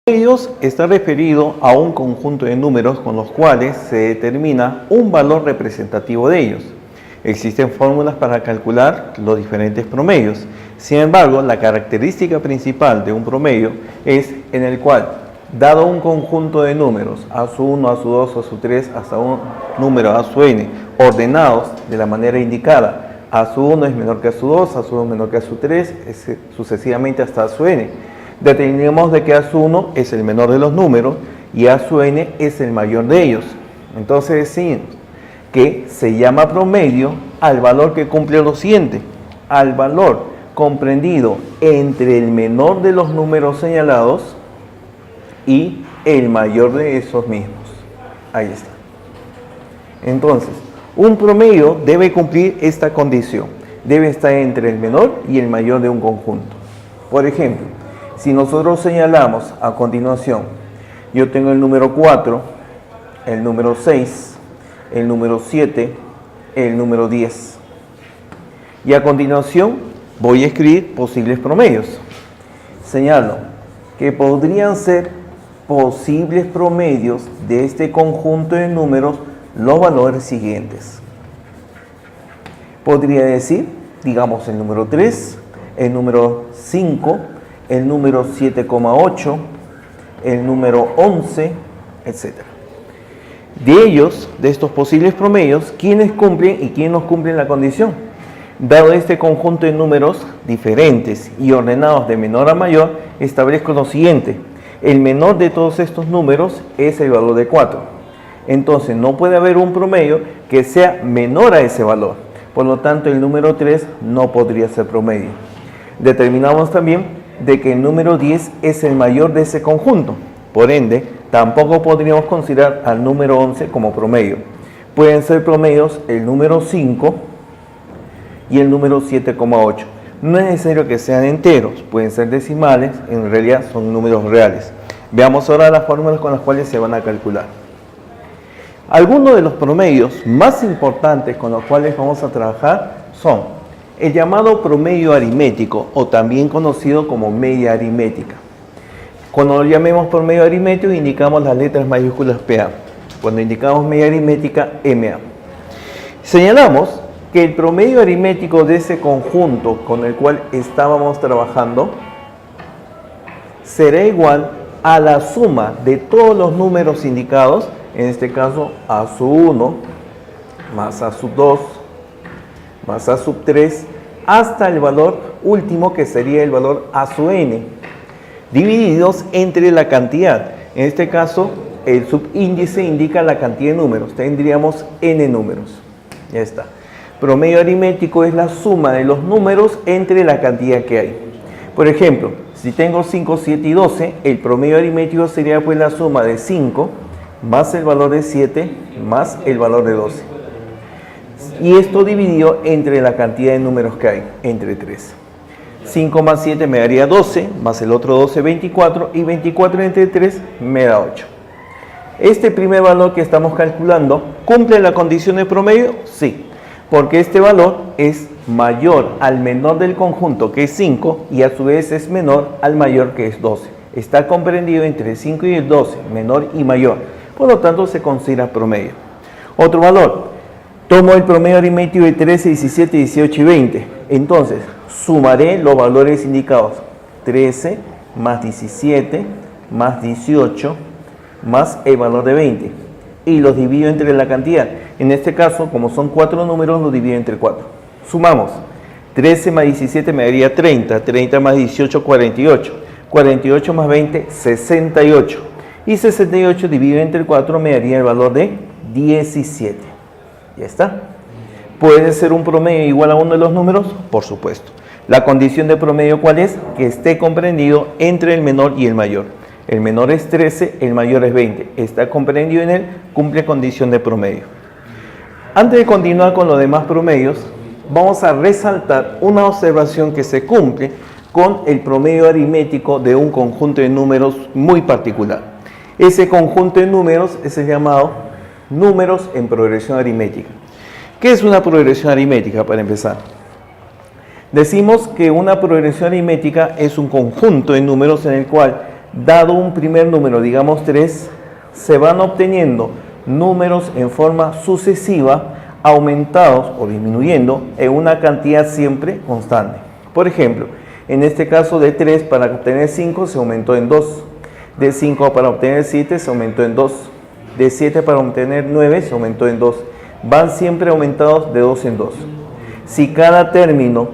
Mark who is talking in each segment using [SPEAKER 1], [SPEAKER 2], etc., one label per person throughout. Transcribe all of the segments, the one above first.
[SPEAKER 1] Ellos está referido a un conjunto de números con los cuales se determina un valor representativo de ellos. Existen fórmulas para calcular los diferentes promedios. Sin embargo, la característica principal de un promedio es en el cual, dado un conjunto de números, a su 1, a su 2, a su 3, hasta un número a su n, ordenados de la manera indicada, a su 1 es menor que a su 2, a su 2 menor que a su 3, sucesivamente hasta a su n. Determinamos de que a su 1 es el menor de los números y a su n es el mayor de ellos. Entonces decimos que se llama promedio al valor que cumple lo siguiente: al valor comprendido entre el menor de los números señalados y el mayor de esos mismos. Ahí está. Entonces, un promedio debe cumplir esta condición. Debe estar entre el menor y el mayor de un conjunto. Por ejemplo, si nosotros señalamos a continuación, yo tengo el número 4, el número 6, el número 7, el número 10. Y a continuación voy a escribir posibles promedios. Señalo que podrían ser posibles promedios de este conjunto de números los valores siguientes. Podría decir, digamos, el número 3, el número 5, el número 7,8, el número 11, etc. De ellos, de estos posibles promedios, ¿quiénes cumplen y quiénes no cumplen la condición? Dado este conjunto de números diferentes y ordenados de menor a mayor, establezco lo siguiente: el menor de todos estos números es el valor de 4. Entonces, no puede haber un promedio que sea menor a ese valor. Por lo tanto, el número 3 no podría ser promedio. Determinamos también de que el número 10 es el mayor de ese conjunto. Por ende, tampoco podríamos considerar al número 11 como promedio. Pueden ser promedios el número 5 y el número 7,8. No es necesario que sean enteros, pueden ser decimales, en realidad son números reales. Veamos ahora las fórmulas con las cuales se van a calcular. Algunos de los promedios más importantes con los cuales vamos a trabajar son el llamado promedio aritmético, o también conocido como media aritmética. Cuando lo llamemos promedio aritmético, indicamos las letras mayúsculas PA. Cuando indicamos media aritmética, MA. Señalamos que el promedio aritmético de ese conjunto con el cual estábamos trabajando será igual a la suma de todos los números indicados, en este caso a su 1, más a su 2, más a sub 3, hasta el valor último, que sería el valor a su n, divididos entre la cantidad. En este caso, el subíndice indica la cantidad de números. Tendríamos n números. Ya está. Promedio aritmético es la suma de los números entre la cantidad que hay. Por ejemplo, si tengo 5, 7 y 12, el promedio aritmético sería pues la suma de 5 más el valor de 7 más el valor de 12. Y esto dividido entre la cantidad de números que hay, entre 3. 5 más 7 me daría 12, más el otro 12, 24, y 24 entre 3 me da 8. Este primer valor que estamos calculando, ¿cumple la condición de promedio? Sí, porque este valor es mayor al menor del conjunto, que es 5, y a su vez es menor al mayor, que es 12. Está comprendido entre el 5 y el 12, menor y mayor. Por lo tanto, se considera promedio. Otro valor. Tomo el promedio aritmético de 13, 17, 18 y 20. Entonces, sumaré los valores indicados. 13 más 17 más 18 más el valor de 20. Y los divido entre la cantidad. En este caso, como son 4 números, los divido entre 4. Sumamos. 13 más 17 me daría 30. 30 más 18, 48. 48 más 20, 68. Y 68 dividido entre 4 me daría el valor de 17. Ya está. ¿Puede ser un promedio igual a uno de los números? Por supuesto. La condición de promedio, ¿cuál es? Que esté comprendido entre el menor y el mayor. El menor es 13, el mayor es 20. Está comprendido en él, cumple condición de promedio. Antes de continuar con los demás promedios, vamos a resaltar una observación que se cumple con el promedio aritmético de un conjunto de números muy particular. Ese conjunto de números es el llamado números en progresión aritmética. ¿Qué es una progresión aritmética, para empezar? Decimos que una progresión aritmética es un conjunto de números en el cual dado un primer número, digamos 3, se van obteniendo números en forma sucesiva, aumentados o disminuyendo en una cantidad siempre constante. Por ejemplo, en este caso de 3 para obtener 5 se aumentó en 2, de 5 para obtener 7 se aumentó en 2, de 7 para obtener 9 se aumentó en 2. Van siempre aumentados de 2 en 2. Si cada término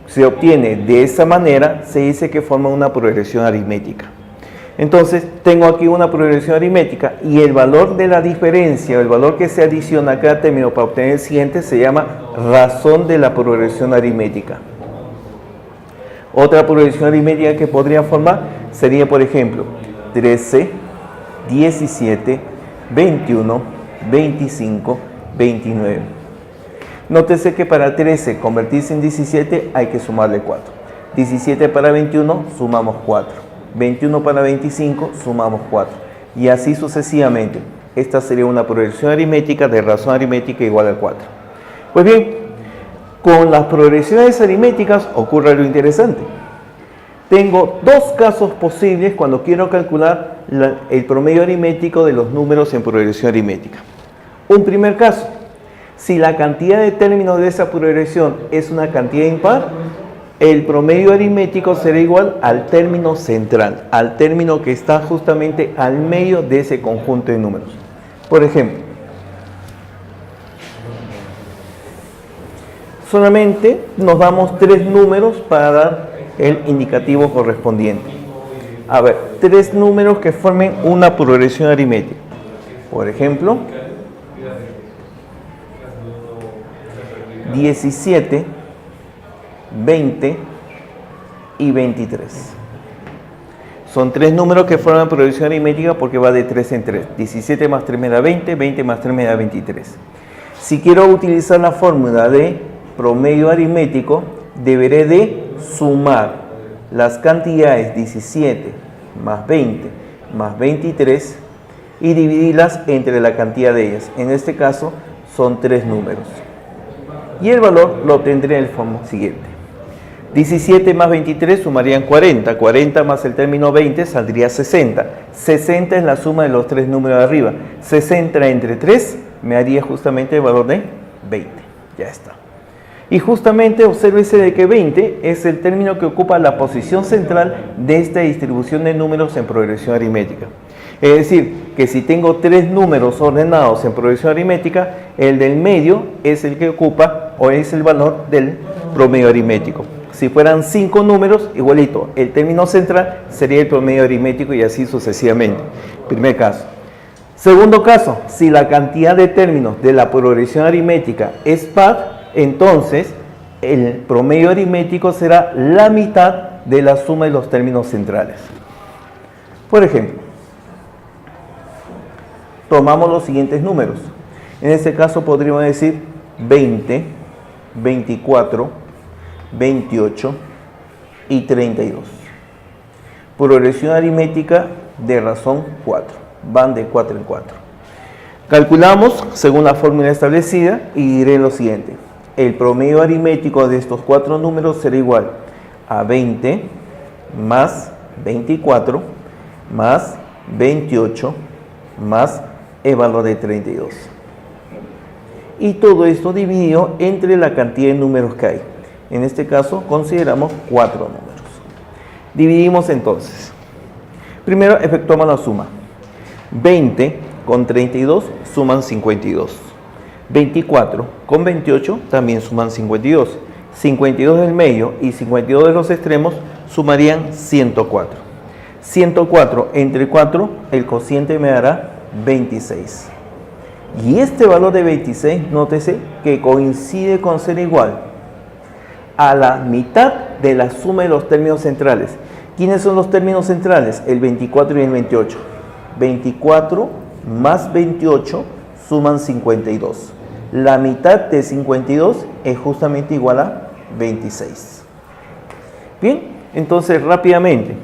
[SPEAKER 1] se obtiene de esa manera, se dice que forma una progresión aritmética. Entonces, tengo aquí una progresión aritmética y el valor de la diferencia, el valor que se adiciona a cada término para obtener el siguiente, se llama razón de la progresión aritmética. Otra progresión aritmética que podría formar sería, por ejemplo, 13, 17, 21, 25, 29. Nótese que para 13 convertirse en 17 hay que sumarle 4. 17 para 21 sumamos 4. 21 para 25 sumamos 4. Y así sucesivamente. Esta sería una progresión aritmética de razón aritmética igual a 4. Pues bien, con las progresiones aritméticas ocurre algo interesante. Tengo dos casos posibles cuando quiero calcular el promedio aritmético de los números en progresión aritmética. Un primer caso, si la cantidad de términos de esa progresión es una cantidad impar, el promedio aritmético será igual al término central, al término que está justamente al medio de ese conjunto de números. Por ejemplo, solamente nos damos 3 números para dar el indicativo correspondiente. A ver, 3 números que formen una progresión aritmética. Por ejemplo, 17, 20 y 23. Son 3 números que forman progresión aritmética porque va de 3 en 3. 17 más 3 me da 20, 20 más 3 me da 23. Si quiero utilizar la fórmula de promedio aritmético, deberé de sumar las cantidades 17 más 20 más 23 y dividirlas entre la cantidad de ellas. En este caso son 3 números. Y el valor lo obtendré en el forma siguiente. 17 más 23 sumarían 40. 40 más el término 20 saldría 60. 60 es la suma de los 3 números de arriba. 60 entre 3 me haría justamente el valor de 20. Ya está. Y justamente obsérvese de que 20 es el término que ocupa la posición central de esta distribución de números en progresión aritmética. Es decir, que si tengo 3 números ordenados en progresión aritmética, el del medio es el que ocupa o es el valor del promedio aritmético. Si fueran 5 números, igualito, el término central sería el promedio aritmético y así sucesivamente. Primer caso. Segundo caso, si la cantidad de términos de la progresión aritmética es par, entonces el promedio aritmético será la mitad de la suma de los términos centrales. Por ejemplo, tomamos los siguientes números. En este caso podríamos decir 20, 24, 28 y 32. Progresión aritmética de razón 4. Van de 4 en 4. Calculamos según la fórmula establecida y diré lo siguiente. El promedio aritmético de estos 4 números será igual a 20 más 24 más 28 más el valor de 32. Y todo esto dividido entre la cantidad de números que hay. En este caso consideramos 4 números. Dividimos entonces. Primero efectuamos la suma. 20 con 32 suman 52. 24 con 28 también suman 52. 52 del medio y 52 de los extremos sumarían 104. 104 entre 4, el cociente me dará 26. Y este valor de 26, nótese que coincide con ser igual a la mitad de la suma de los términos centrales. ¿Quiénes son los términos centrales? El 24 y el 28. 24 más 28 suman 52. La mitad de 52 es justamente igual a 26. Bien, entonces rápidamente,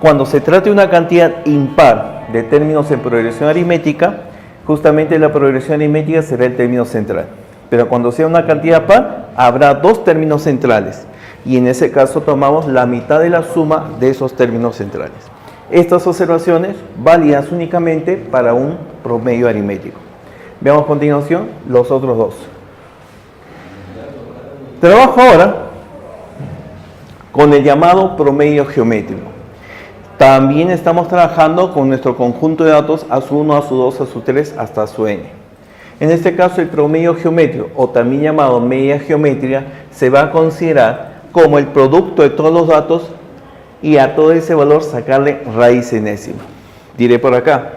[SPEAKER 1] cuando se trate de una cantidad impar de términos en progresión aritmética, justamente la progresión aritmética será el término central. Pero cuando sea una cantidad par, habrá 2 términos centrales. Y en ese caso tomamos la mitad de la suma de esos términos centrales. Estas observaciones válidas únicamente para un promedio aritmético. Veamos a continuación los otros dos. Trabajo ahora con el llamado promedio geométrico. También estamos trabajando con nuestro conjunto de datos A1, A2, A3 hasta AN. En este caso, el promedio geométrico, o también llamado media geométrica, se va a considerar como el producto de todos los datos y a todo ese valor sacarle raíz enésima. Diré por acá,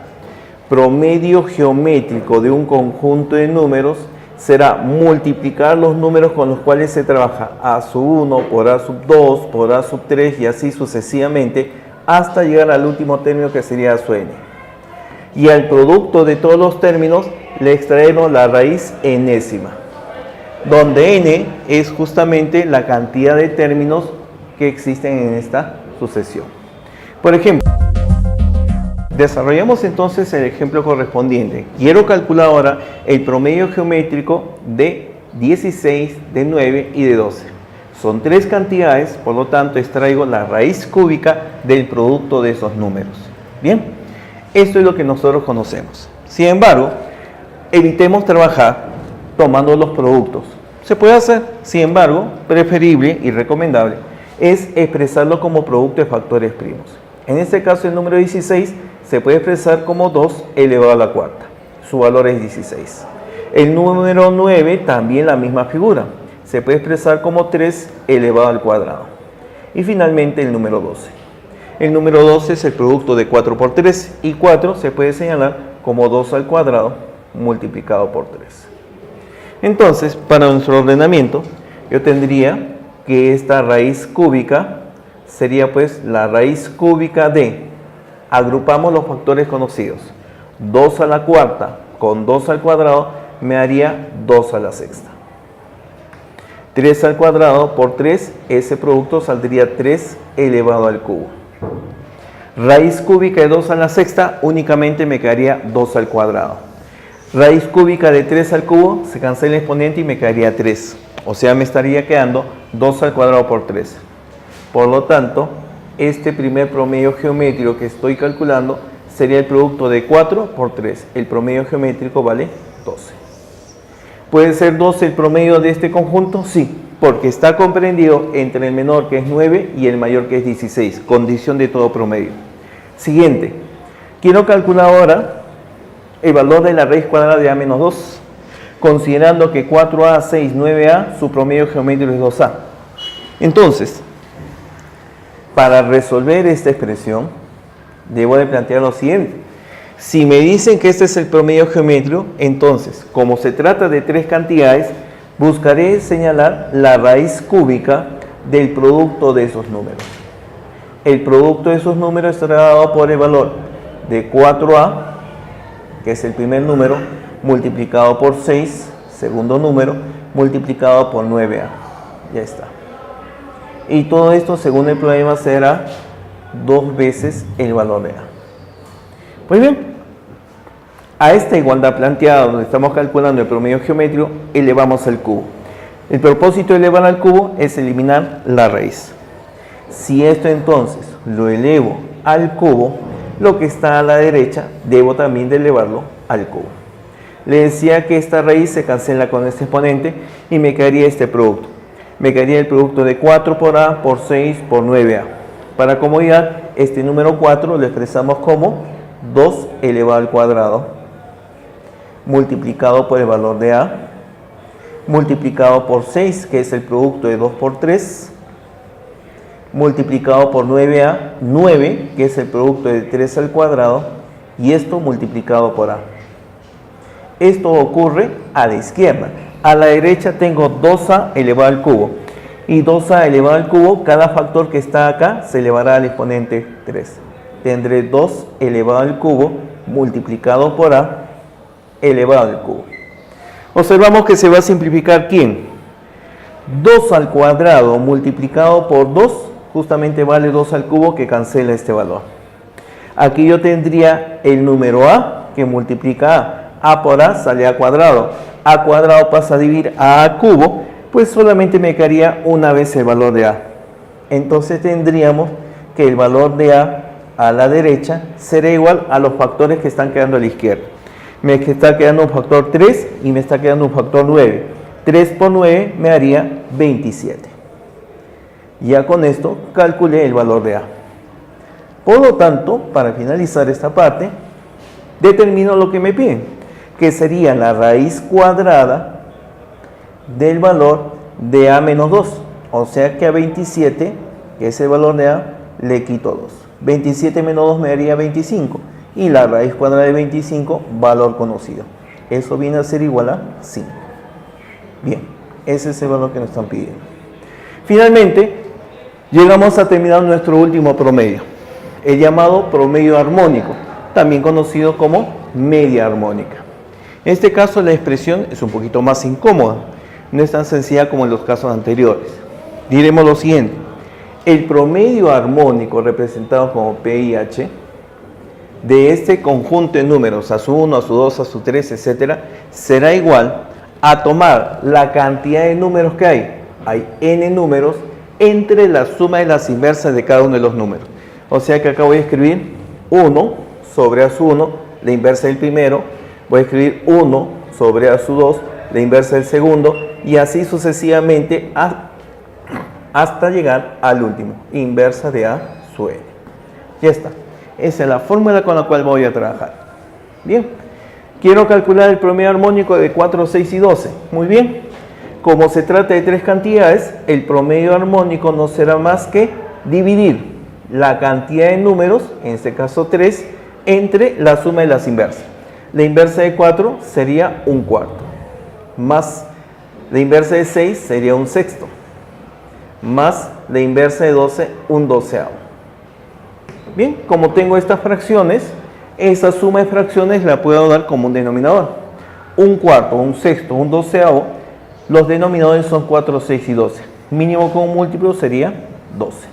[SPEAKER 1] promedio geométrico de un conjunto de números será multiplicar los números con los cuales se trabaja A1 por A2 por A3 y así sucesivamente hasta llegar al último término que sería AN. Y al producto de todos los términos le extraemos la raíz enésima, donde n es justamente la cantidad de términos que existen en esta sucesión. Por ejemplo, desarrollamos entonces el ejemplo correspondiente. Quiero calcular ahora el promedio geométrico de 16, de 9 y de 12. Son tres cantidades, por lo tanto extraigo la raíz cúbica del producto de esos números. Bien, esto es lo que nosotros conocemos. Sin embargo, evitemos trabajar tomando los productos. Se puede hacer, sin embargo, preferible y recomendable es expresarlo como producto de factores primos. En este caso, el número 16 se puede expresar como 2 elevado a la cuarta. Su valor es 16. El número 9 también la misma figura. Se puede expresar como 3 elevado al cuadrado. Y finalmente el número 12. El número 12 es el producto de 4 por 3 y 4 se puede señalar como 2 al cuadrado multiplicado por 3. Entonces, para nuestro ordenamiento, yo tendría que esta raíz cúbica sería pues la raíz cúbica de, agrupamos los factores conocidos, 2 a la cuarta con 2 al cuadrado me haría 2 a la sexta. 3 al cuadrado por 3, ese producto saldría 3 elevado al cubo. Raíz cúbica de 2 a la sexta únicamente me quedaría 2 al cuadrado. Raíz cúbica de 3 al cubo, se cancela el exponente y me quedaría 3. O sea, me estaría quedando 2 al cuadrado por 3. Por lo tanto, este primer promedio geométrico que estoy calculando sería el producto de 4 por 3. El promedio geométrico vale 12. ¿Puede ser 12 el promedio de este conjunto? Sí, porque está comprendido entre el menor que es 9 y el mayor que es 16, condición de todo promedio. Siguiente, quiero calcular ahora el valor de la raíz cuadrada de a menos 2. Considerando que 4a, 6, 9a, su promedio geométrico es 2a. Entonces, para resolver esta expresión, debo de plantear lo siguiente. Si me dicen que este es el promedio geométrico, entonces, como se trata de tres cantidades, buscaré señalar la raíz cúbica del producto de esos números. El producto de esos números estará dado por el valor de 4a, que es el primer número, multiplicado por 6, segundo número, multiplicado por 9a. Ya está. Y todo esto, según el problema, será 2 veces el valor de a. Muy bien. A esta igualdad planteada, donde estamos calculando el promedio geométrico, elevamos al cubo. El propósito de elevar al cubo es eliminar la raíz. Si esto entonces lo elevo al cubo, lo que está a la derecha, debo también de elevarlo al cubo. Le decía que esta raíz se cancela con este exponente y me quedaría este producto. Me quedaría el producto de 4 por a por 6 por 9a. Para comodidad, este número 4 lo expresamos como 2 elevado al cuadrado multiplicado por el valor de a, multiplicado por 6, que es el producto de 2 por 3, multiplicado por 9a, 9, que es el producto de 3 al cuadrado, y esto multiplicado por a. Esto ocurre a la izquierda. A la derecha tengo 2a elevado al cubo. Y 2a elevado al cubo, cada factor que está acá se elevará al exponente 3. Tendré 2 elevado al cubo multiplicado por a elevado al cubo. Observamos que se va a simplificar ¿quién? 2 al cuadrado multiplicado por 2, justamente vale 2 al cubo que cancela este valor. Aquí yo tendría el número a que multiplica a. A por a sale a cuadrado. A cuadrado pasa a dividir a cubo, pues solamente me quedaría una vez el valor de a. Entonces tendríamos que el valor de a a la derecha será igual a los factores que están quedando a la izquierda. Me está quedando un factor 3 y me está quedando un factor 9. 3 por 9 me haría 27. Ya con esto calculé el valor de A. Por lo tanto, para finalizar esta parte, determino lo que me piden, que sería la raíz cuadrada del valor de A menos 2. O sea que a 27, que es el valor de A, le quito 2. 27 menos 2 me daría 25. Y la raíz cuadrada de 25, valor conocido. Eso viene a ser igual a 5. Bien, ese es el valor que nos están pidiendo. Finalmente, llegamos a terminar nuestro último promedio, el llamado promedio armónico, también conocido como media armónica. En este caso la expresión es un poquito más incómoda, no es tan sencilla como en los casos anteriores. Diremos lo siguiente: el promedio armónico representado como P y H de este conjunto de números, a su 1, a su 2, a su 3, etc., será igual a tomar la cantidad de números que hay n números, entre la suma de las inversas de cada uno de los números. O sea que acá voy a escribir 1 sobre a su 1, la inversa del primero, voy a escribir 1 sobre a su 2, la inversa del segundo, y así sucesivamente hasta llegar al último, inversa de a su n. Ya está. Esa es la fórmula con la cual voy a trabajar. Bien. Quiero calcular el promedio armónico de 4, 6 y 12. Muy bien. Como se trata de tres cantidades, el promedio armónico no será más que dividir la cantidad de números, en este caso 3, entre la suma de las inversas. La inversa de 4 sería un cuarto, más la inversa de 6 sería un sexto, más la inversa de 12, un doceavo. Bien, como tengo estas fracciones, esa suma de fracciones la puedo dar como un denominador. Un cuarto, un sexto, un doceavo, los denominadores son 4, 6 y 12. Mínimo como múltiplo sería 12.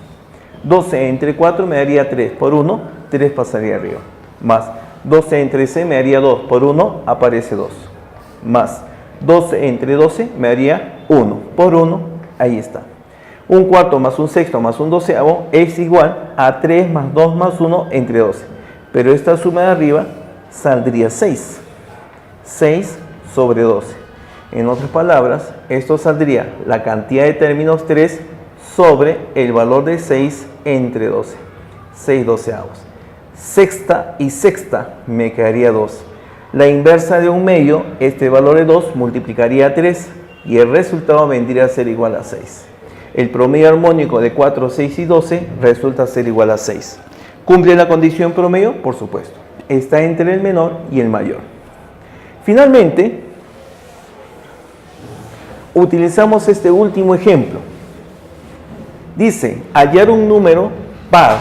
[SPEAKER 1] 12 entre 4 me daría 3 por 1, 3 pasaría arriba. Más 12 entre 6 me daría 2 por 1, aparece 2. Más 12 entre 12 me daría 1 por 1, ahí está. Un cuarto más un sexto más un doceavo es igual a 3 más 2 más 1 entre 12. Pero esta suma de arriba saldría 6. 6 sobre 12. En otras palabras, esto saldría la cantidad de términos 3 sobre el valor de 6 entre 12. 6 doceavos. Sexta y sexta me quedaría 2. La inversa de un medio, este valor de 2 multiplicaría 3 y el resultado vendría a ser igual a 6. El promedio armónico de 4, 6 y 12 resulta ser igual a 6. ¿Cumple la condición promedio? Por supuesto. Está entre el menor y el mayor. Finalmente, utilizamos este último ejemplo. Dice, hallar un número par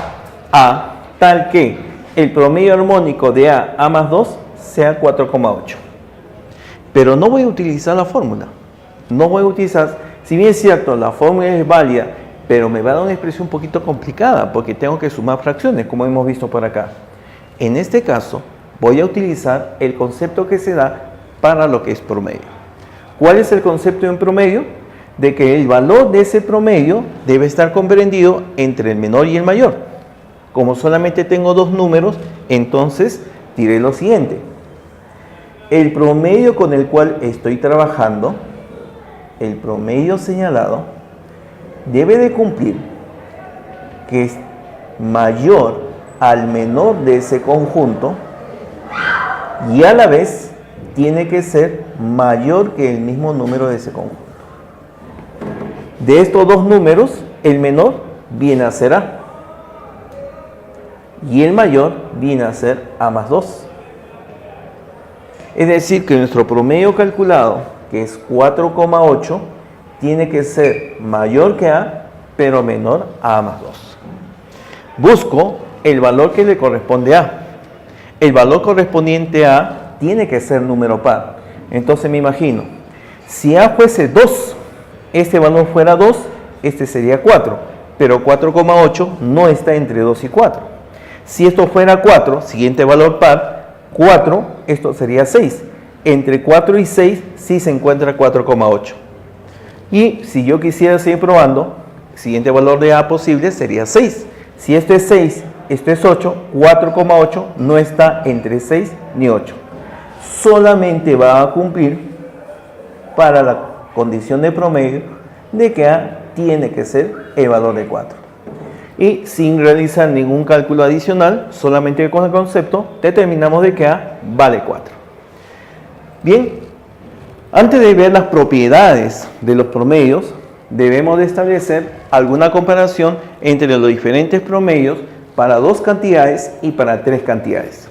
[SPEAKER 1] A tal que el promedio armónico de A más 2 sea 4,8. Pero no voy a utilizar la fórmula. No voy a utilizar, si bien es cierto, la fórmula es válida, pero me va a dar una expresión un poquito complicada porque tengo que sumar fracciones, como hemos visto por acá. En este caso, voy a utilizar el concepto que se da para lo que es promedio. ¿Cuál es el concepto de un promedio? De que el valor de ese promedio debe estar comprendido entre el menor y el mayor. Como solamente tengo dos números, entonces diré lo siguiente. El promedio con el cual estoy trabajando, el promedio señalado, debe de cumplir que es mayor al menor de ese conjunto y a la vez tiene que ser mayor que el mismo número de ese conjunto. De estos dos números, el menor viene a ser A y el mayor viene a ser A más 2. Es decir, que nuestro promedio calculado, que es 4,8, tiene que ser mayor que A, pero menor a A más 2. Busco el valor que le corresponde a A. El valor correspondiente a A tiene que ser número par. Entonces me imagino, si A fuese 2, este valor fuera 2, este sería 4. Pero 4,8 no está entre 2 y 4. Si esto fuera 4, siguiente valor par, 4, esto sería 6. Entre 4 y 6 sí se encuentra 4,8. Y si yo quisiera seguir probando, el siguiente valor de A posible sería 6. Si esto es 6 esto es 8, 4,8 no está entre 6 ni 8. Solamente va a cumplir para la condición de promedio de que A tiene que ser el valor de 4. Y sin realizar ningún cálculo adicional, solamente con el concepto, determinamos de que A vale 4. Bien, antes de ver las propiedades de los promedios, debemos de establecer alguna comparación entre los diferentes promedios para dos cantidades y para tres cantidades.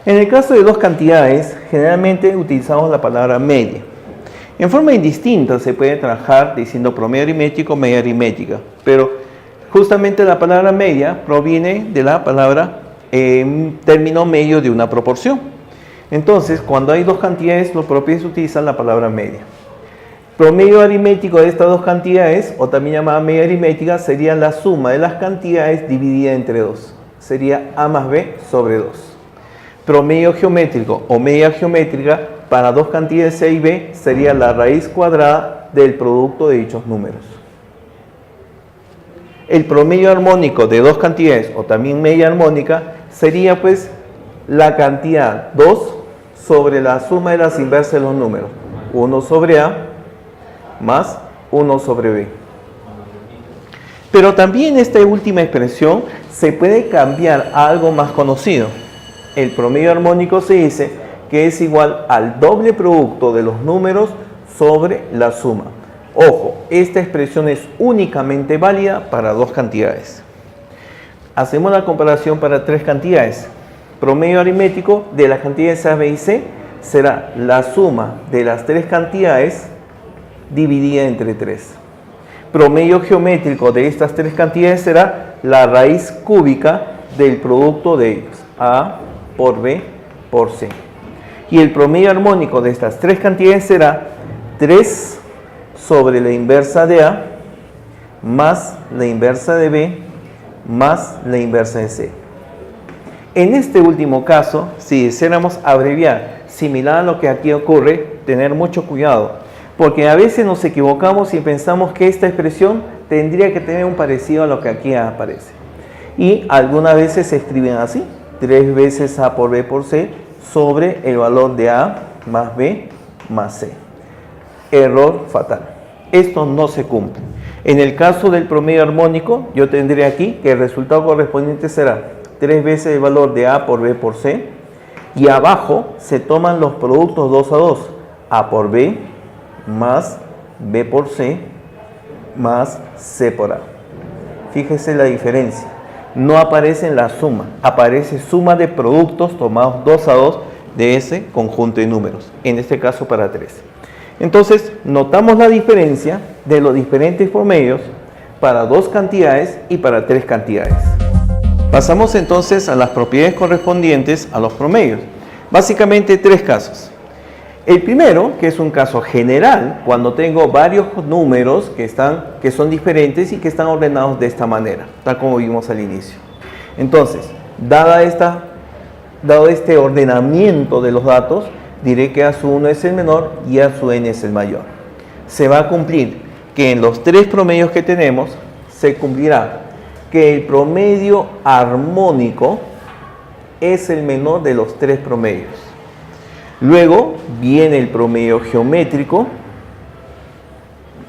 [SPEAKER 1] En el caso de dos cantidades, generalmente utilizamos la palabra media. En forma indistinta se puede trabajar diciendo promedio aritmético, media aritmética, pero justamente la palabra media proviene de la palabra término medio de una proporción. Entonces, cuando hay dos cantidades, los propios utilizan la palabra media. Promedio aritmético de estas dos cantidades, o también llamada media aritmética, sería la suma de las cantidades dividida entre 2. Sería A más B sobre 2. Promedio geométrico o media geométrica para dos cantidades C y B sería la raíz cuadrada del producto de dichos números. El promedio armónico de dos cantidades, o también media armónica, sería pues la cantidad 2 sobre la suma de las inversas de los números. 1 sobre A más 1 sobre B. Pero también esta última expresión se puede cambiar a algo más conocido. El promedio armónico se dice que es igual al doble producto de los números sobre la suma. Ojo, esta expresión es únicamente válida para dos cantidades. Hacemos la comparación para tres cantidades. Promedio aritmético de las cantidades A, B y C será la suma de las tres cantidades dividida entre 3. Promedio geométrico de estas tres cantidades será la raíz cúbica del producto de ellos, A por B por C. Y el promedio armónico de estas tres cantidades será 3 sobre la inversa de A más la inversa de B más la inversa de C. En este último caso, si deseáramos abreviar, similar a lo que aquí ocurre, tener mucho cuidado, porque a veces nos equivocamos y pensamos que esta expresión tendría que tener un parecido a lo que aquí aparece. Y algunas veces se escriben así, 3 veces A por B por C sobre el valor de A más B más C. Error fatal. Esto no se cumple. En el caso del promedio armónico, yo tendré aquí que el resultado correspondiente será 3 veces el valor de A por B por C, y abajo se toman los productos 2 a 2, A por B más B por C más C por A. Fíjese la diferencia. No aparece en la suma, aparece suma de productos tomados 2 a 2 de ese conjunto de números, en este caso para 3. Entonces, notamos la diferencia de los diferentes promedios para dos cantidades y para tres cantidades. Pasamos entonces a las propiedades correspondientes a los promedios. Básicamente tres casos. El primero, que es un caso general, cuando tengo varios números que son diferentes y que están ordenados de esta manera, tal como vimos al inicio. Entonces, dado este ordenamiento de los datos, diré que A1 es el menor y A es el mayor. Se va a cumplir que en los tres promedios que tenemos, se cumplirá que el promedio armónico es el menor de los tres promedios. Luego viene el promedio geométrico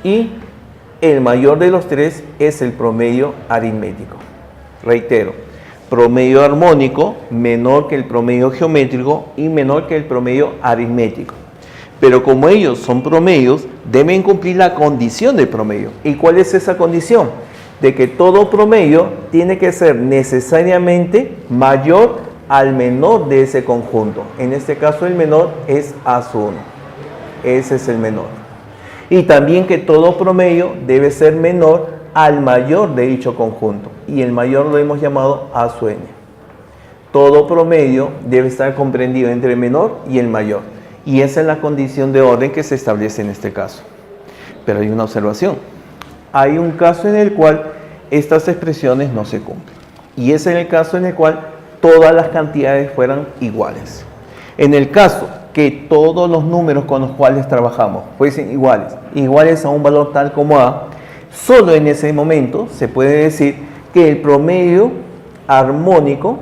[SPEAKER 1] y el mayor de los tres es el promedio aritmético. Reitero, promedio armónico menor que el promedio geométrico y menor que el promedio aritmético. Pero como ellos son promedios, deben cumplir la condición del promedio. ¿Y cuál es esa condición? De que todo promedio tiene que ser necesariamente mayor al menor de ese conjunto. En este caso el menor es A1. Ese es el menor. Y también que todo promedio debe ser menor al mayor de dicho conjunto. Y el mayor lo hemos llamado A'. Todo promedio debe estar comprendido entre el menor y el mayor. Y esa es la condición de orden que se establece en este caso. Pero hay una observación. Hay un caso en el cual estas expresiones no se cumplen. Y ese es el caso en el cual todas las cantidades fueran iguales. En el caso que todos los números con los cuales trabajamos fuesen iguales a un valor tal como A, solo en ese momento se puede decir que el promedio armónico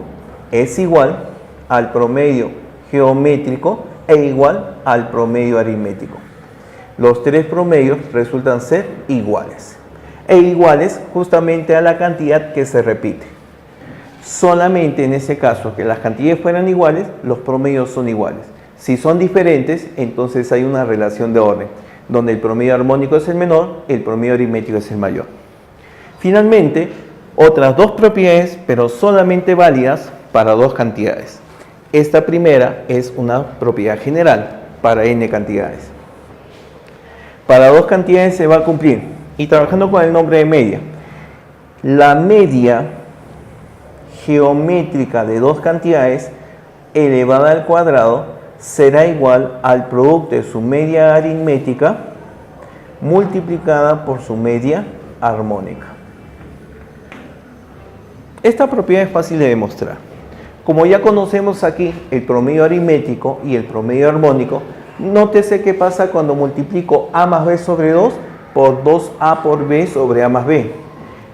[SPEAKER 1] es igual al promedio geométrico e igual al promedio aritmético. Los tres promedios resultan ser iguales. E iguales justamente a la cantidad que se repite. Solamente en ese caso que las cantidades fueran iguales, los promedios son iguales. Si son diferentes, entonces hay una relación de orden, donde el promedio armónico es el menor, el promedio aritmético es el mayor. Finalmente, otras dos propiedades, pero solamente válidas para dos cantidades. Esta primera es una propiedad general para n cantidades. Para dos cantidades se va a cumplir, y trabajando con el nombre de media. La media geométrica de dos cantidades elevada al cuadrado será igual al producto de su media aritmética multiplicada por su media armónica. Esta propiedad es fácil de demostrar. Como ya conocemos aquí el promedio aritmético y el promedio armónico, nótese qué pasa cuando multiplico a más b sobre 2 por 2a por b sobre a más b.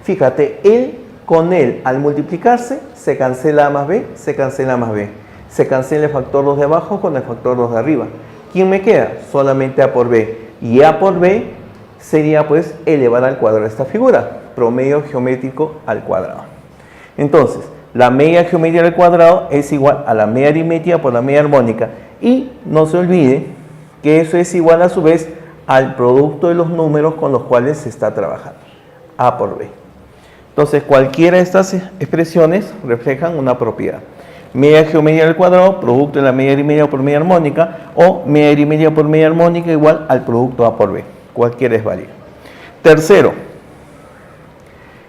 [SPEAKER 1] Fíjate, con él al multiplicarse se cancela a más b, se cancela a más b. Se cancela el factor 2 de abajo con el factor 2 de arriba. ¿Quién me queda? Solamente a por b. Y a por b sería pues elevar al cuadrado esta figura, promedio geométrico al cuadrado. Entonces, la media geométrica al cuadrado es igual a la media aritmética por la media armónica. Y no se olvide que eso es igual a su vez al producto de los números con los cuales se está trabajando, a por b. Entonces, cualquiera de estas expresiones reflejan una propiedad. Media geométrica al cuadrado, producto de la media aritmética por media armónica, o media aritmética por media armónica igual al producto a por b. Cualquiera es válido. Tercero,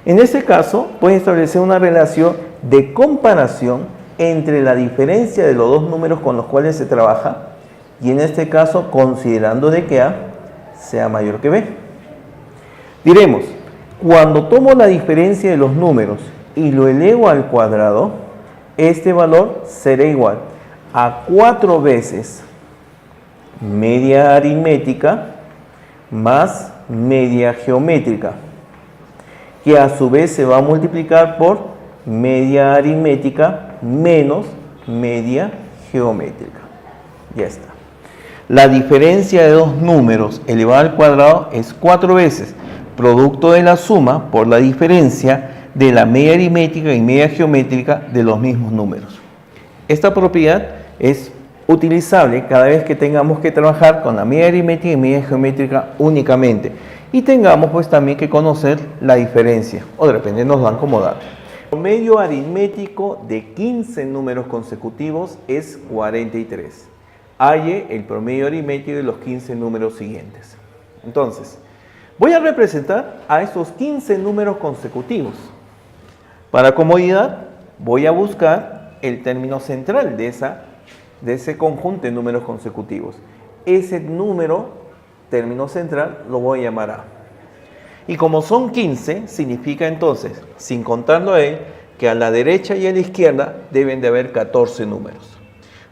[SPEAKER 1] en este caso, puedes establecer una relación de comparación entre la diferencia de los dos números con los cuales se trabaja, y en este caso, considerando de que a sea mayor que b. Diremos, cuando tomo la diferencia de los números y lo elevo al cuadrado, este valor será igual a 4 veces media aritmética más media geométrica, que a su vez se va a multiplicar por media aritmética menos media geométrica. Ya está. La diferencia de dos números elevado al cuadrado es 4 veces producto de la suma por la diferencia de la media aritmética y media geométrica de los mismos números. Esta propiedad es utilizable cada vez que tengamos que trabajar con la media aritmética y media geométrica únicamente y tengamos pues también que conocer la diferencia, o de repente nos dan como dato. El promedio aritmético de 15 números consecutivos es 43. Halle el promedio aritmético de los 15 números siguientes. Entonces, voy a representar a estos 15 números consecutivos. Para comodidad, voy a buscar el término central de ese conjunto de números consecutivos. Ese número, término central, lo voy a llamar A. Y como son 15, significa entonces, sin contarlo a él, que a la derecha y a la izquierda deben de haber 14 números.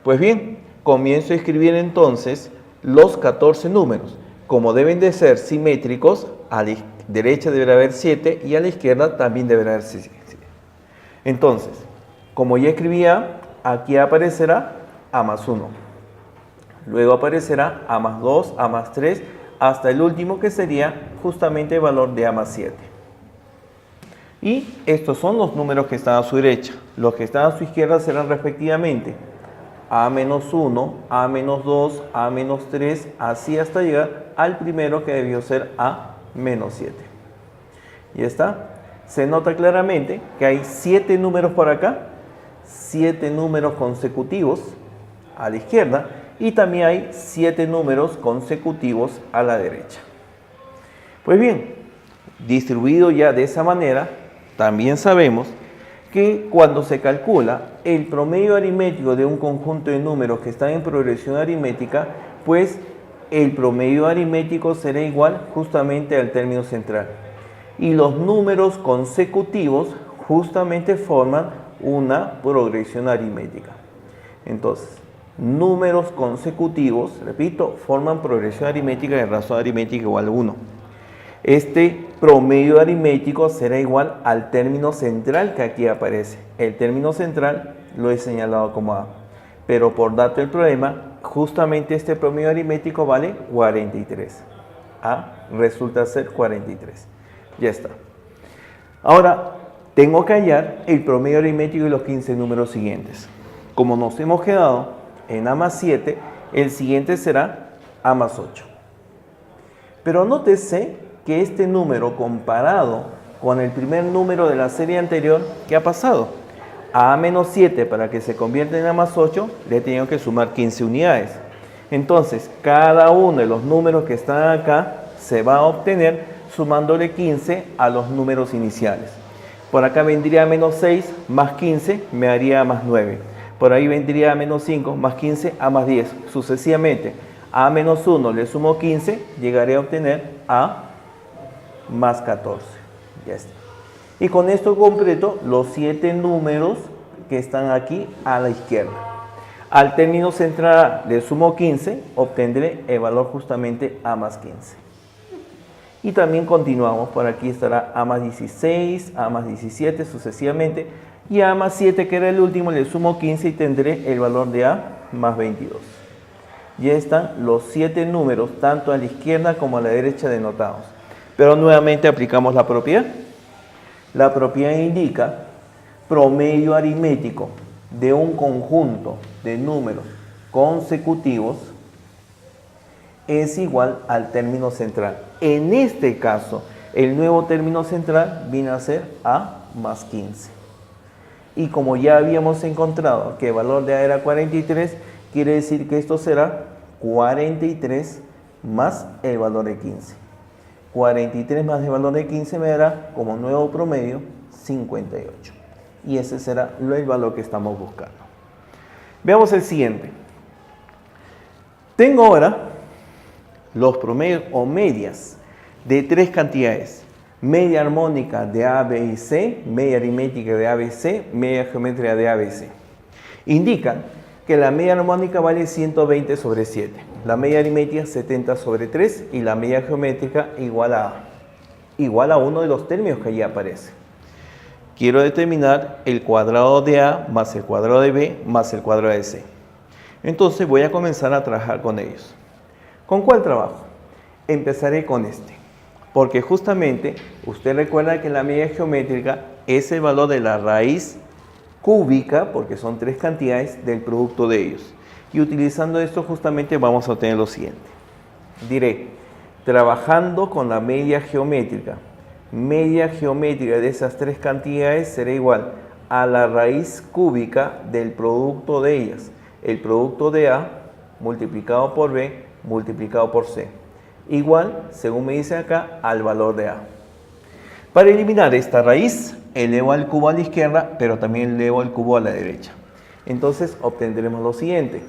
[SPEAKER 1] Pues bien, comienzo a escribir entonces los 14 números. Como deben de ser simétricos, a la derecha deberá haber 7 y a la izquierda también deberá haber 7. Entonces, como ya escribía, aquí aparecerá A más 1. Luego aparecerá A más 2, A más 3, hasta el último que sería justamente el valor de A más 7. Y estos son los números que están a su derecha. Los que están a su izquierda serán respectivamente A menos 1, A menos 2, A menos 3, así hasta llegar al primero que debió ser A menos 7. ¿Ya está? Se nota claramente que hay 7 números por acá, 7 números consecutivos a la izquierda y también hay 7 números consecutivos a la derecha. Pues bien, distribuido ya de esa manera, también sabemos que cuando se calcula el promedio aritmético de un conjunto de números que están en progresión aritmética, pues el promedio aritmético será igual justamente al término central. Y los números consecutivos justamente forman una progresión aritmética. Entonces, números consecutivos, repito, forman progresión aritmética de razón aritmética igual a 1. Este promedio aritmético será igual al término central que aquí aparece. El término central lo he señalado como A. Pero por dato del problema, justamente este promedio aritmético vale 43. A resulta ser 43. Ya está. Ahora, tengo que hallar el promedio aritmético de los 15 números siguientes. Como nos hemos quedado en A más 7, el siguiente será A más 8. Pero nótese que este número comparado con el primer número de la serie anterior, ¿qué ha pasado? A menos 7 para que se convierta en A más 8 le he tenido que sumar 15 unidades. Entonces, cada uno de los números que están acá se va a obtener sumándole 15 a los números iniciales. Por acá vendría menos 6 más 15 me haría más 9. Por ahí vendría menos 5 más 15 a más 10. Sucesivamente, a menos 1 le sumo 15, llegaré a obtener a más 14. Ya está. Y con esto completo los 7 números que están aquí a la izquierda. Al término central le sumo 15, obtendré el valor justamente A más 15. Y también continuamos, por aquí estará A más 16, A más 17 sucesivamente. Y A más 7, que era el último, le sumo 15 y tendré el valor de A más 22. Ya están los 7 números, tanto a la izquierda como a la derecha denotados. Pero nuevamente aplicamos la propiedad. La propiedad indica promedio aritmético de un conjunto de números consecutivos es igual al término central. En este caso, el nuevo término central viene a ser A más 15. Y como ya habíamos encontrado que el valor de A era 43, quiere decir que esto será 43 más el valor de 15. 43 más el valor de 15 me dará como nuevo promedio 58. Y ese será el valor que estamos buscando. Veamos el siguiente. Tengo ahora los promedios o medias de 3 cantidades. Media armónica de A, B y C, media aritmética de A, B, C, media geométrica de A, B, C. Indican que la media armónica vale 120 sobre 7, la media aritmética 70 sobre 3 y la media geométrica igual a uno de los términos que allí aparece. Quiero determinar el cuadrado de A más el cuadrado de B más el cuadrado de C. Entonces voy a comenzar a trabajar con ellos. ¿Con cuál trabajo? Empezaré con este, porque justamente usted recuerda que la media geométrica es el valor de la raíz cúbica, porque son 3 cantidades, del producto de ellos. Y utilizando esto justamente vamos a obtener lo siguiente. Diré, trabajando con la media geométrica de esas 3 cantidades será igual a la raíz cúbica del producto de ellas. El producto de A multiplicado por B multiplicado por C. Igual, según me dice acá, al valor de A. Para eliminar esta raíz, elevo al cubo a la izquierda, pero también elevo al cubo a la derecha. Entonces obtendremos lo siguiente.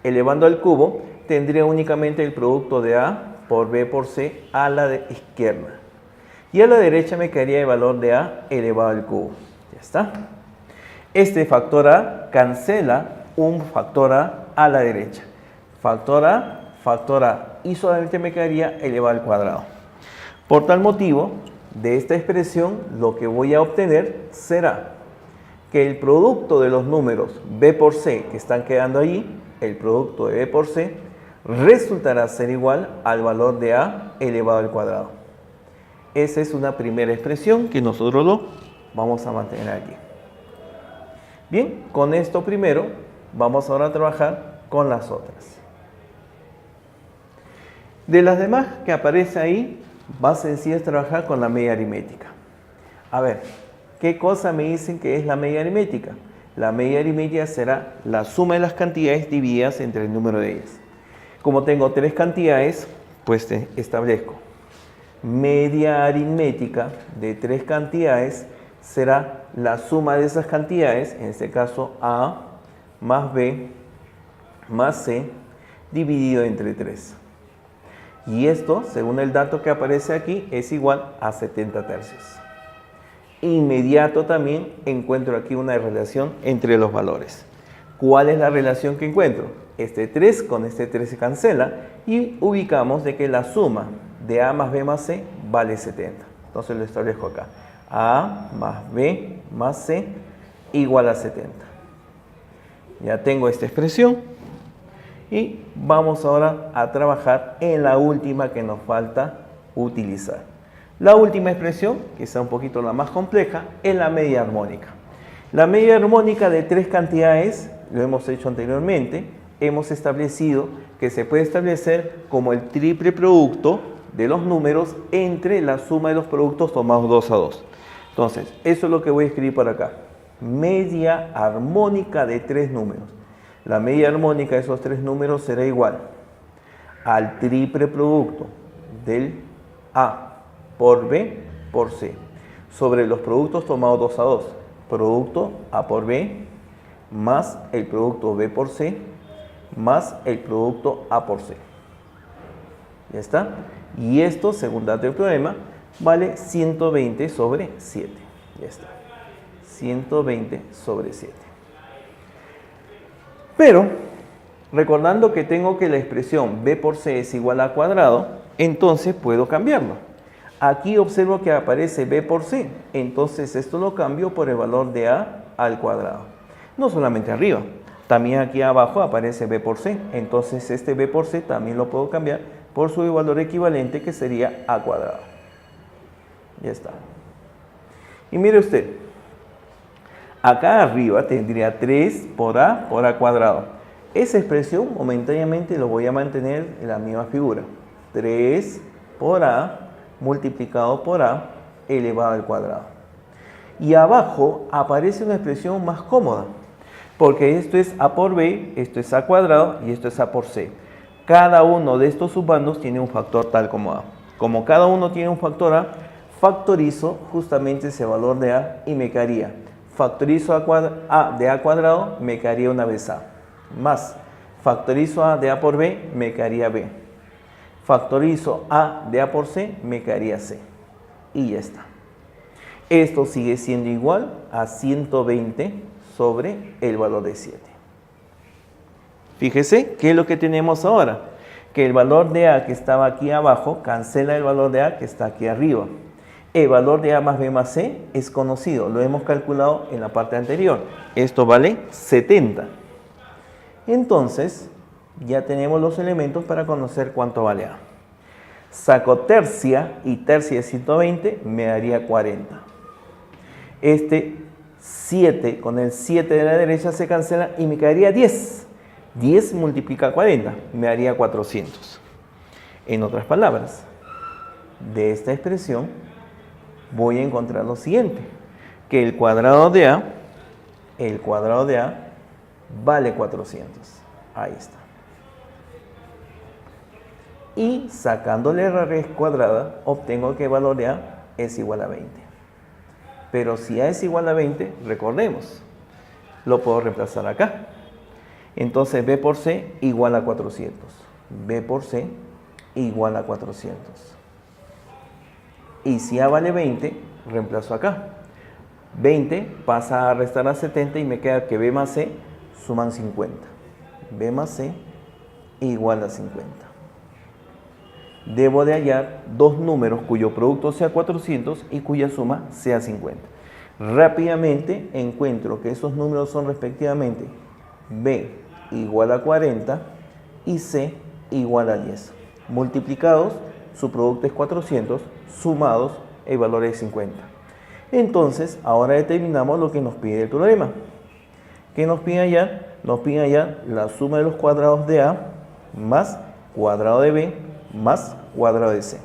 [SPEAKER 1] Elevando al cubo, tendré únicamente el producto de A por B por C a la izquierda. Y a la derecha me quedaría el valor de A elevado al cubo. Ya está. Este factor A cancela un factor A la derecha. Factor A y solamente me quedaría elevado al cuadrado. Por tal motivo, de esta expresión lo que voy a obtener será que el producto de los números B por C que están quedando allí, el producto de B por C, resultará ser igual al valor de A elevado al cuadrado. Esa es una primera expresión que nosotros lo vamos a mantener aquí. Bien, con esto primero vamos ahora a trabajar con las otras. De las demás que aparece ahí, más sencillo es trabajar con la media aritmética. A ver, ¿qué cosa me dicen que es la media aritmética? La media aritmética será la suma de las cantidades divididas entre el número de ellas. Como tengo 3 cantidades, pues establezco media aritmética de 3 cantidades será la suma de esas cantidades, en este caso A más B más C, dividido entre 3. Y esto, según el dato que aparece aquí, es igual a 70 tercios. Inmediato también encuentro aquí una relación entre los valores. ¿Cuál es la relación que encuentro? Este 3 con este 3 se cancela y ubicamos de que la suma de A más B más C vale 70. Entonces lo establezco acá. A más B más C igual a 70. Ya tengo esta expresión. Y vamos ahora a trabajar en la última que nos falta utilizar. La última expresión, que es un poquito la más compleja, es la media armónica. La media armónica de tres cantidades, lo hemos hecho anteriormente, hemos establecido que se puede establecer como el triple producto de los números entre la suma de los productos tomados 2 a 2. Entonces, eso es lo que voy a escribir por acá. Media armónica de tres números. La media armónica de esos tres números será igual al triple producto del A por B por C sobre los productos tomados 2 a 2. Producto A por B más el producto B por C más el producto A por C. ¿Ya está? Y esto, según dato del problema, vale 120 sobre 7. Ya está. 120 sobre 7. Pero, recordando que tengo que la expresión B por C es igual a cuadrado, entonces puedo cambiarlo. Aquí observo que aparece B por C, entonces esto lo cambio por el valor de A al cuadrado. No solamente arriba, también aquí abajo aparece B por C, entonces este B por C también lo puedo cambiar por su valor equivalente que sería A cuadrado. Ya está. Y mire usted, acá arriba tendría 3 por A cuadrado. Esa expresión momentáneamente lo voy a mantener en la misma figura. 3 por A multiplicado por A elevado al cuadrado. Y abajo aparece una expresión más cómoda, porque esto es A por B, esto es A cuadrado y esto es A por C. Cada uno de estos subbandos tiene un factor tal como A. Como cada uno tiene un factor A, factorizo justamente ese valor de A y me quedaría. Factorizo A de A cuadrado, me quedaría una vez A. Más, factorizo A de A por B, me quedaría B. Factorizo A de A por C, me quedaría C. Y ya está. Esto sigue siendo igual a 120 sobre el valor de 7. Fíjese, ¿qué es lo que tenemos ahora? Que el valor de A que estaba aquí abajo cancela el valor de A que está aquí arriba. El valor de A más B más C es conocido, lo hemos calculado en la parte anterior. Esto vale 70. Entonces, ya tenemos los elementos para conocer cuánto vale A. Saco tercia y tercia de 120 me daría 40. Este 7 con el 7 de la derecha se cancela y me quedaría 10. 10 multiplica 40, me daría 400. En otras palabras, de esta expresión voy a encontrar lo siguiente, que el cuadrado de A vale 400. Ahí está. Y sacándole la raíz cuadrada, obtengo que el valor de A es igual a 20. Pero si A es igual a 20, recordemos, lo puedo reemplazar acá. Entonces B por C igual a 400. B por C igual a 400. Y si A vale 20, reemplazo acá. 20 pasa a restar a 70 y me queda que B más C suman 50. B más C igual a 50. Debo de hallar dos números cuyo producto sea 400 y cuya suma sea 50. Rápidamente encuentro que esos números son respectivamente B igual a 40 y C igual a 10. Multiplicados, su producto es 400, sumados, el valor es 50. Entonces, ahora determinamos lo que nos pide el problema. ¿Qué nos pide hallar? Nos pide hallar la suma de los cuadrados de A más cuadrado de B más cuadrado de C.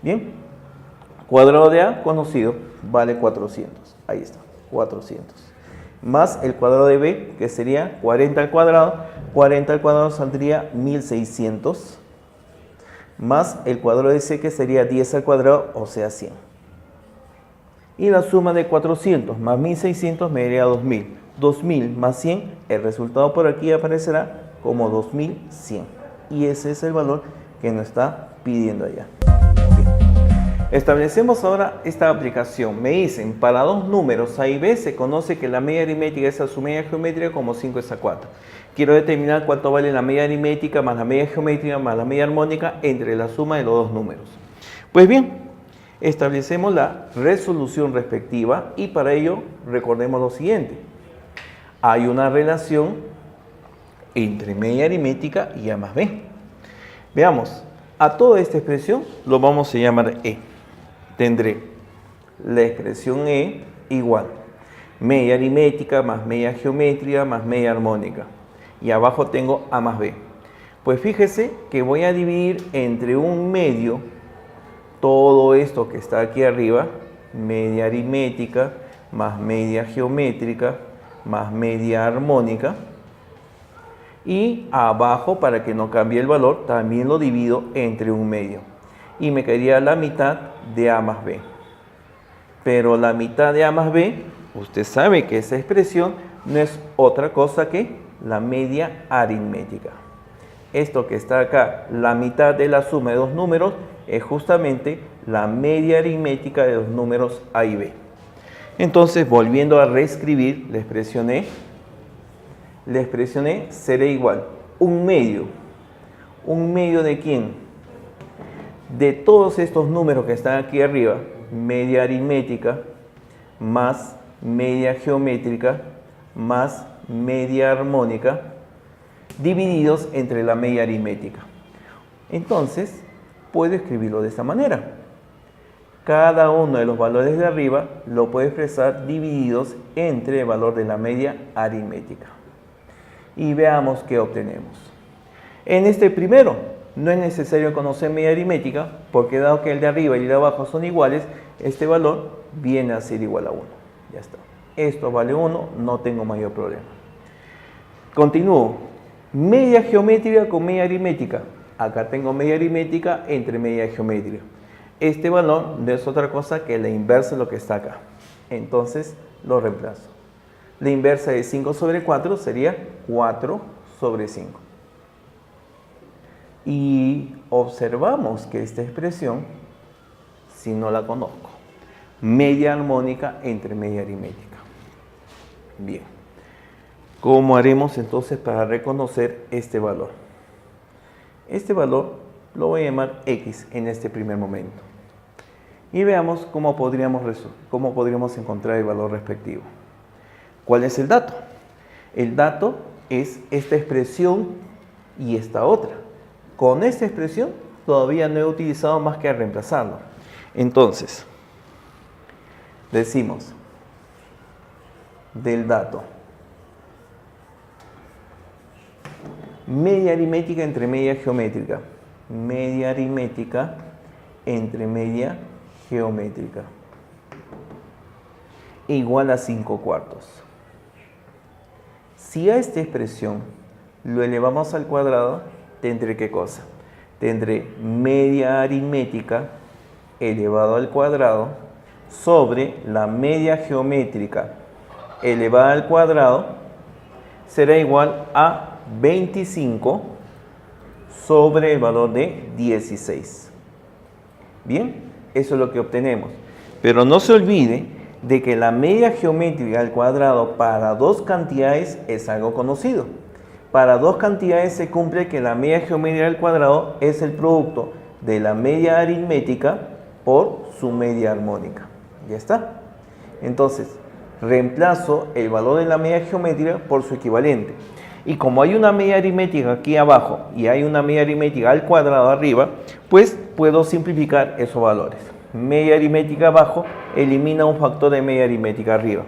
[SPEAKER 1] Bien, cuadrado de A conocido vale 400. Ahí está, 400. Más el cuadrado de B, que sería 40 al cuadrado. 40 al cuadrado saldría 1600. Más el cuadrado de C, que sería 10 al cuadrado, o sea 100. Y la suma de 400 más 1600 me daría 2000. 2000 más 100, el resultado por aquí aparecerá como 2100. Y ese es el valor que nos está pidiendo allá. Establecemos ahora esta aplicación. Me dicen, para dos números A y B se conoce que la media aritmética es a su media geométrica como 5 es a 4. Quiero determinar cuánto vale la media aritmética más la media geométrica más la media armónica entre la suma de los dos números. Pues bien, establecemos la resolución respectiva y para ello recordemos lo siguiente. Hay una relación entre media aritmética y A más B. Veamos, a toda esta expresión lo vamos a llamar E. Tendré la expresión E igual media aritmética más media geométrica más media armónica. Y abajo tengo A más B. Pues fíjese que voy a dividir entre un medio todo esto que está aquí arriba, media aritmética más media geométrica más media armónica. Y abajo, para que no cambie el valor, también lo divido entre un medio. Y me quedaría la mitad de A más B. Pero la mitad de A más B, usted sabe que esa expresión no es otra cosa que la media aritmética. Esto que está acá, la mitad de la suma de dos números, es justamente la media aritmética de los números A y B. Entonces, volviendo a reescribir la expresión E será igual un medio. ¿Un medio de quién? De todos estos números que están aquí arriba, media aritmética más media geométrica más media armónica, divididos entre la media aritmética. Entonces, puedo escribirlo de esta manera. Cada uno de los valores de arriba lo puedo expresar divididos entre el valor de la media aritmética. Y veamos qué obtenemos. En este primero, no es necesario conocer media aritmética, porque dado que el de arriba y el de abajo son iguales, este valor viene a ser igual a 1. Ya está. Esto vale 1, no tengo mayor problema. Continúo. Media geométrica con media aritmética. Acá tengo media aritmética entre media geométrica. Este valor no es otra cosa que la inversa de lo que está acá. Entonces lo reemplazo. La inversa de 5 sobre 4 sería 4 sobre 5. Y observamos que esta expresión, si no la conozco, media armónica entre media aritmética. Bien. ¿Cómo haremos entonces para reconocer este valor? Este valor lo voy a llamar X en este primer momento. Y veamos cómo podríamos encontrar el valor respectivo. ¿Cuál es el dato? El dato es esta expresión y esta otra. Con esta expresión todavía no he utilizado más que a reemplazarlo. Entonces, decimos del dato media aritmética entre media geométrica. Media aritmética entre media geométrica. Igual a 5/4. Si a esta expresión lo elevamos al cuadrado, tendré ¿qué cosa? Tendré media aritmética elevado al cuadrado sobre la media geométrica elevada al cuadrado, será igual a 25 sobre el valor de 16. Bien, eso es lo que obtenemos. Pero no se olvide de que la media geométrica al cuadrado para dos cantidades es algo conocido. Para dos cantidades se cumple que la media geométrica al cuadrado es el producto de la media aritmética por su media armónica. Ya está. Entonces, reemplazo el valor de la media geométrica por su equivalente. Y como hay una media aritmética aquí abajo y hay una media aritmética al cuadrado arriba, pues puedo simplificar esos valores. Media aritmética abajo elimina un factor de media aritmética arriba.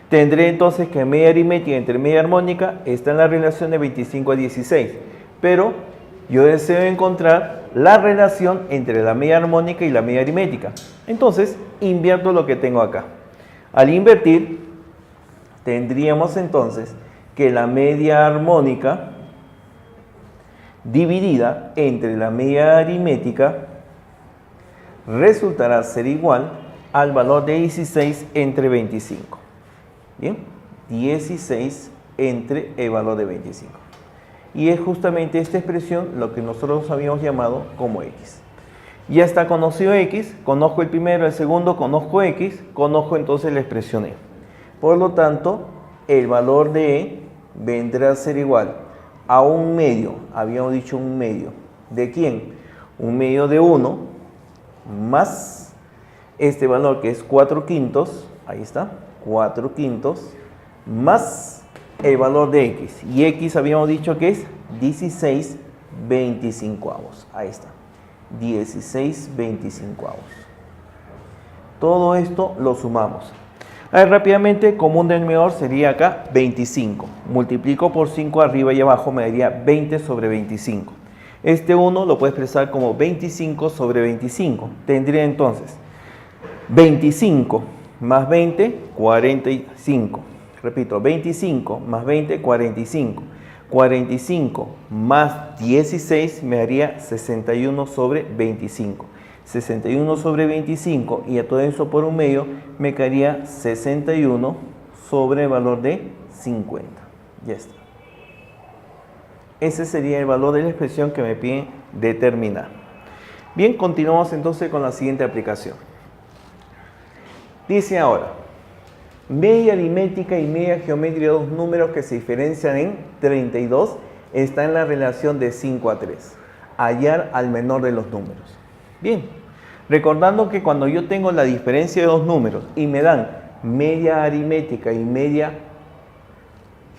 [SPEAKER 1] Tendré entonces que media aritmética entre media armónica está en la relación de 25 a 16. Pero yo deseo encontrar la relación entre la media armónica y la media aritmética. Entonces invierto lo que tengo acá. Al invertir, tendríamos entonces que la media armónica dividida entre la media aritmética resultará ser igual al valor de 16 entre 25. Bien, 16 entre el valor de 25. Y es justamente esta expresión lo que nosotros habíamos llamado como X. Ya está conocido X, conozco el primero, el segundo, conozco X, conozco entonces la expresión E. Por lo tanto, el valor de E vendrá a ser igual a un medio, habíamos dicho un medio. ¿De quién? Un medio de 1 más este valor que es 4 quintos, ahí está, 4 quintos, más el valor de x. Y x habíamos dicho que es 16/25. Ahí está, 16/25. Todo esto lo sumamos. A ver, rápidamente, común denominador sería acá 25. Multiplico por 5 arriba y abajo, me daría 20/25. Este 1 lo puedo expresar como 25/25. Tendría entonces 25 más 20, 45. Repito, 25 más 20, 45. 45 más 16 me daría 61/25. 61/25 y a todo eso por un medio me quedaría 61 sobre el valor de 50. Ya está. Ese sería el valor de la expresión que me piden determinar. Bien, continuamos entonces con la siguiente aplicación. Dice ahora, media aritmética y media geométrica de dos números que se diferencian en 32 está en la relación de 5/3. Hallar al menor de los números. Bien, recordando que cuando yo tengo la diferencia de dos números y me dan media aritmética y media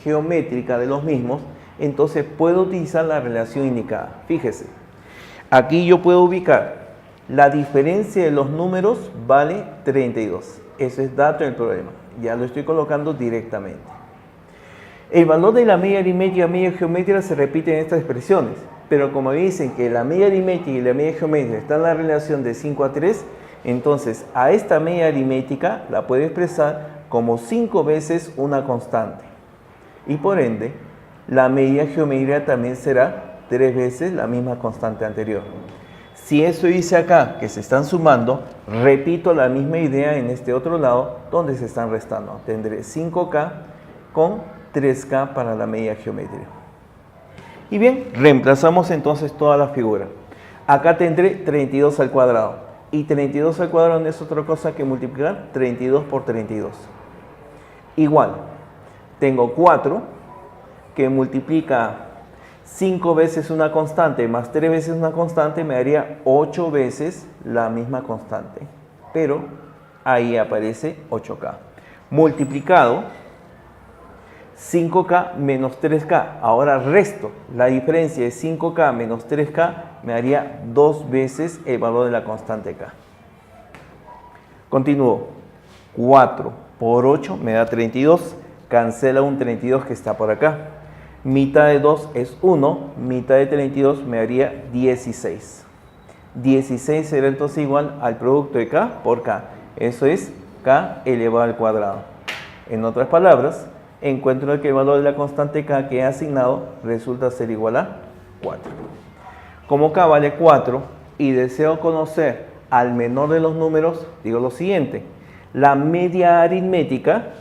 [SPEAKER 1] geométrica de los mismos, entonces puedo utilizar la relación indicada. Fíjese, aquí yo puedo ubicar la diferencia de los números vale 32. Eso es dato del problema. Ya lo estoy colocando directamente. El valor de la media aritmética y media geométrica se repite en estas expresiones. Pero como dicen que la media aritmética y la media geométrica están en la relación de 5/3, entonces a esta media aritmética la puedo expresar como 5 veces una constante. Y por ende, la media geométrica también será 3 veces la misma constante anterior. Si eso dice acá que se están sumando, repito la misma idea en este otro lado donde se están restando. Tendré 5K con 3K para la media geométrica. Y bien, reemplazamos entonces toda la figura. Acá tendré 32 al cuadrado. Y 32 al cuadrado no es otra cosa que multiplicar 32 por 32. Igual, tengo 4 que multiplica 5 veces una constante más 3 veces una constante, me daría 8 veces la misma constante. Pero ahí aparece 8K. Multiplicado 5K menos 3K. Ahora resto. La diferencia de 5K menos 3K me daría 2 veces el valor de la constante K. Continúo. 4 por 8 me da 32. Cancela un 32 que está por acá. Mitad de 2 es 1. Mitad de 32 me daría 16. 16 será entonces igual al producto de K por K. Eso es K elevado al cuadrado. En otras palabras, encuentro que el valor de la constante K que he asignado resulta ser igual a 4. Como K vale 4 y deseo conocer al menor de los números, digo lo siguiente. La media aritmética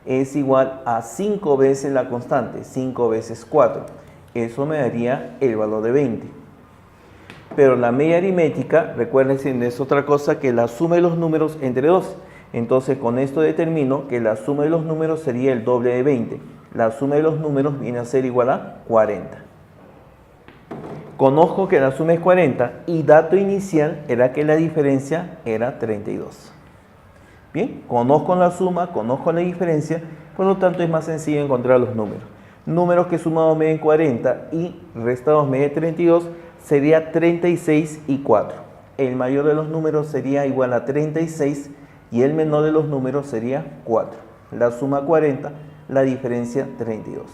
[SPEAKER 1] es igual a 5 veces la constante, 5 veces 4. Eso me daría el valor de 20. Pero la media aritmética, recuerden, es otra cosa que la suma de los números entre 2. Entonces con esto determino que la suma de los números sería el doble de 20. La suma de los números viene a ser igual a 40. Conozco que la suma es 40 y dato inicial era que la diferencia era 32. Bien, conozco la suma, conozco la diferencia, por lo tanto es más sencillo encontrar los números. Números que sumados me den 40 y restados me den 32 sería 36 y 4. El mayor de los números sería igual a 36 y el menor de los números sería 4. La suma 40, la diferencia 32.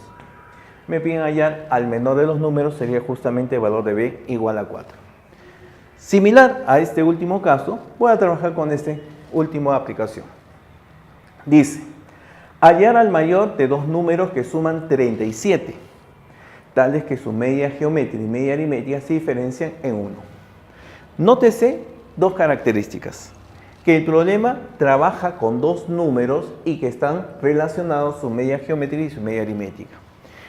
[SPEAKER 1] Me piden hallar al menor de los números, sería justamente el valor de B igual a 4. Similar a este último caso, voy a trabajar con esta última aplicación. Dice, hallar al mayor de dos números que suman 37, tales que su media geométrica y media aritmética se diferencian en 1. Nótese dos características. Que el problema trabaja con dos números y que están relacionados su media geométrica y su media aritmética.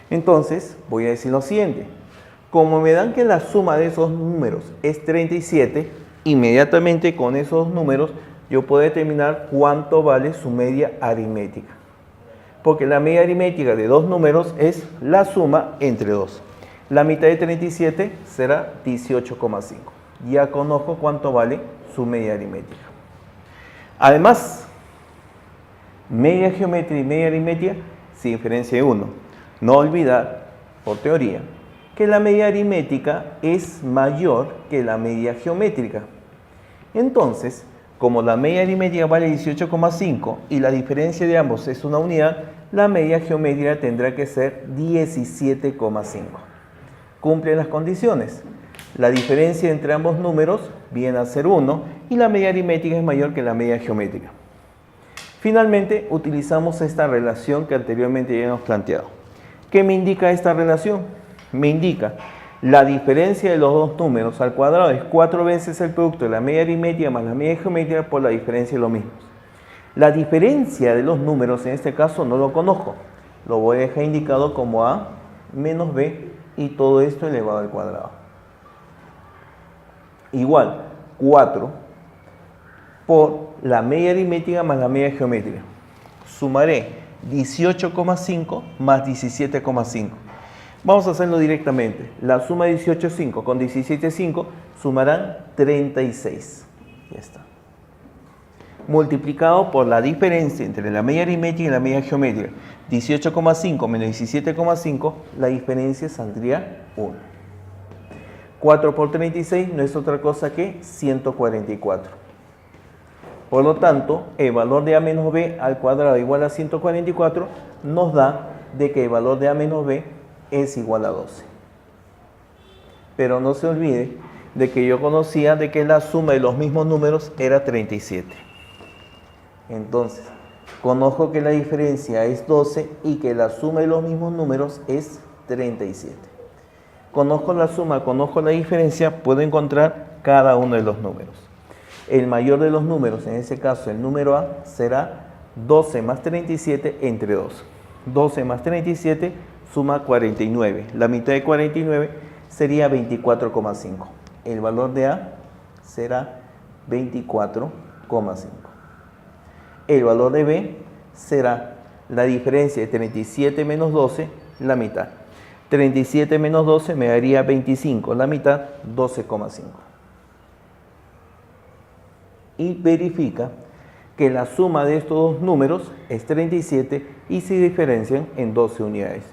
[SPEAKER 1] Entonces, voy a decir lo siguiente. Como me dan que la suma de esos números es 37, inmediatamente con esos números yo puedo determinar cuánto vale su media aritmética. Porque la media aritmética de dos números es la suma entre 2. La mitad de 37 será 18,5. ya conozco cuánto vale su media aritmética. Además, media geometría y media aritmética se diferencian en uno. No olvidar, por teoría, que la media aritmética es mayor que la media geométrica. Entonces, como la media aritmética vale 18,5 y la diferencia de ambos es una unidad, la media geométrica tendrá que ser 17,5. Cumplen las condiciones. La diferencia entre ambos números viene a ser 1 y la media aritmética es mayor que la media geométrica. Finalmente, utilizamos esta relación que anteriormente ya hemos planteado. ¿Qué me indica esta relación? Me indica la diferencia de los dos números al cuadrado es 4 veces el producto de la media aritmética más la media geométrica por la diferencia de los mismos. La diferencia de los números en este caso no lo conozco. Lo voy a dejar indicado como a menos b y todo esto elevado al cuadrado. Igual 4 por la media aritmética más la media geométrica. Sumaré 18,5 más 17,5. Vamos a hacerlo directamente. La suma de 18,5 con 17,5 sumarán 36. Ya está. Multiplicado por la diferencia entre la media aritmética y la media geométrica. 18,5 menos 17,5, la diferencia saldría 1. 4 por 36 no es otra cosa que 144. Por lo tanto, el valor de a menos b al cuadrado igual a 144 nos da de que el valor de a menos b es igual a 12. Pero no se olvide de que yo conocía de que la suma de los mismos números era 37. Entonces, conozco que la diferencia es 12 y que la suma de los mismos números es 37. Conozco la suma, conozco la diferencia, puedo encontrar cada uno de los números. El mayor de los números, en ese caso el número A, será 12 más 37 entre 2. 12 más 37 suma 49. La mitad de 49 sería 24,5. El valor de A será 24,5. El valor de B será la diferencia de 37 menos 12, la mitad. 37 menos 12 me daría 25, la mitad 12,5. Y verifica que la suma de estos dos números es 37 y se diferencian en 12 unidades.